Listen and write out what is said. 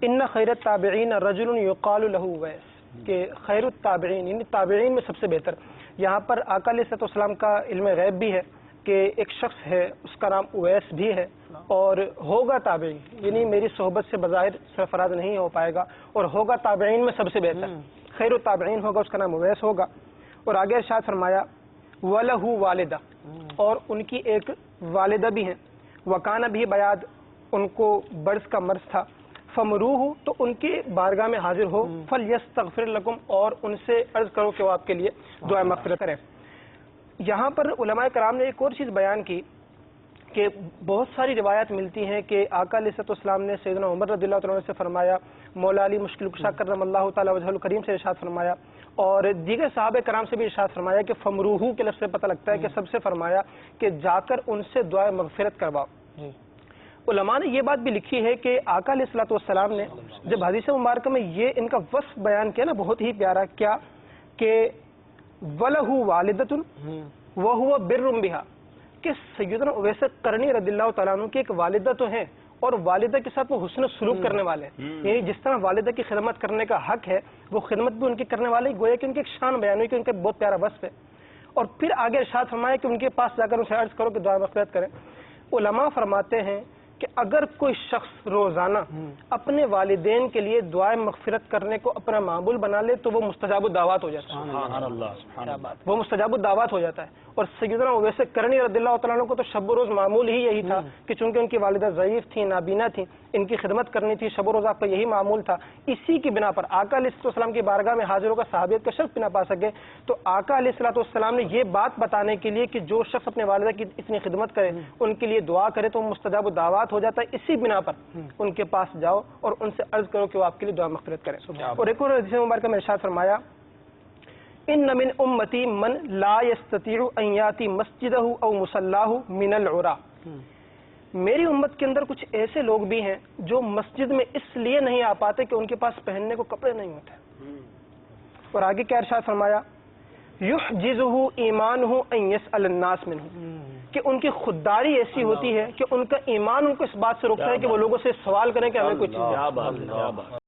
ان خیر التابعین رجل یقال له اویس، کہ خیر التابعین یعنی تابعین میں سب سے بہتر. یہاں پر آقا علیہ السلام کا علم غیب بھی ہے کہ ایک شخص ہے اس کا نام اویس بھی ہے اور ہوگا تابعین، یعنی میری صحبت سے بظاہر سرفراز نہیں ہو پائے گا اور ہوگا تابعین میں سب سے بہتر، خیر التابعین ہوگا، اس کا نام اویس ہوگا. اور آگے ارشاد فرمایا وَلَهُ والدہ، اور ان کی ایک والدہ بھی ہیں، وَكَانَ بِهِ بیاد، ان کو برس کا مرض تھا، فَمُرُوهُ، تو ان کی بارگاہ میں حاضر ہو، فَلْيَسْتَغْفِرْ لَكُمْ، اور ان سے عرض کرو کہ وہ آپ کے لیے دعا مغفرت کرے. یہاں پر علماء کرام نے ایک اور چیز بیان کی کہ بہت ساری روایات ملتی ہیں کہ آقا علیہ السلام نے سیدنا عمر رضی اللہ تعالیٰ عنہ سے فرمایا، مولا علی مشکل کشا کرم اللہ تعالیٰ وجہ الکریم سے ارشاد فرمایا، اور دیگر صحابہ کرام سے بھی ارشاد فرمایا کہ فمروہو کے لفظ سے پتہ لگتا ہے کہ سب سے فرمایا کہ جا کر ان سے دعا مغفرت کرواؤ. علماء نے یہ بات بھی لکھی ہے کہ آقا علیہ السلام نے جب حدیث مبارکہ میں یہ ان کا وصف بیان کیا نا، بہت ہی پیارا، کیا کہ وَلَهُ وَالِدَةٌ وَهُوَ بِرٌّ بِهَا، کہ سیدنا اویس قرنی رضی اللہ تعالیٰ عنہ کی ایک والدہ تو ہیں اور والدہ کے ساتھ وہ حسن سلوک کرنے والے ہیں، یعنی جس طرح والدہ کی خدمت کرنے کا حق ہے وہ خدمت بھی ان کی کرنے والے، گویا کہ ان کی ایک شان بیان ہوئی کہ ان کا بہت پیارا وصف ہے. اور پھر آگے ارشاد فرمایا کہ ان کے پاس جا کر ان سے عرض کرو کہ دعا مغفرت کریں. علماء فرماتے ہیں کہ اگر کوئی شخص روزانہ اپنے والدین کے لیے دعائیں مغفرت کرنے کو اپنا معمول بنا لے تو وہ مستجاب الدعوات ہو جاتا ہے، وہ مستجاب الدعوات ہو جاتا ہے. اور سیدنا اویس قرنی رضی اللہ تعالیٰ عنہ کو تو شب و روز معمول ہی یہی تھا کہ چونکہ ان کی والدہ ضعیف تھیں، نابینا تھیں، ان کی خدمت کرنی تھی، شب و روز آپ کا یہی معمول تھا. اسی کی بنا پر آقا علیہ السلام کی بارگاہ میں حاضر ہوگا صحابیت کا شرف بھی نہ پا سکے تو آقا علیہ السلام نے یہ بات بتانے کے لیے کہ جو شخص اپنے والدہ کی اتنی خدمت کرے، ان کے لیے دعا کرے تو مستجاب الدعوات ہو جاتا ہے. اسی بنا پر ان کے پاس جاؤ اور ان سے عرض کرو کہ وہ آپ کے لیے دعا مغفرت کریں. اور ایک اور حدیث مبارکہ میں ارشاد فرمایا ان من امتی من لا يستطيع ان ياتي مسجده او مصلاه من العرى، میری امت کے اندر کچھ ایسے لوگ بھی ہیں جو مسجد میں اس لیے نہیں آ پاتے کہ ان کے پاس پہننے کو کپڑے نہیں ہوتے. اور آگے کیا ارشاد فرمایا یحجزه ایمانه ان يسأل الناس منه، کہ ان کی خودداری ایسی ہوتی ہے کہ ان کا ایمان ان کو اس بات سے روکتا ہے کہ وہ لوگوں سے سوال کریں کہ ہمیں کوئی چیز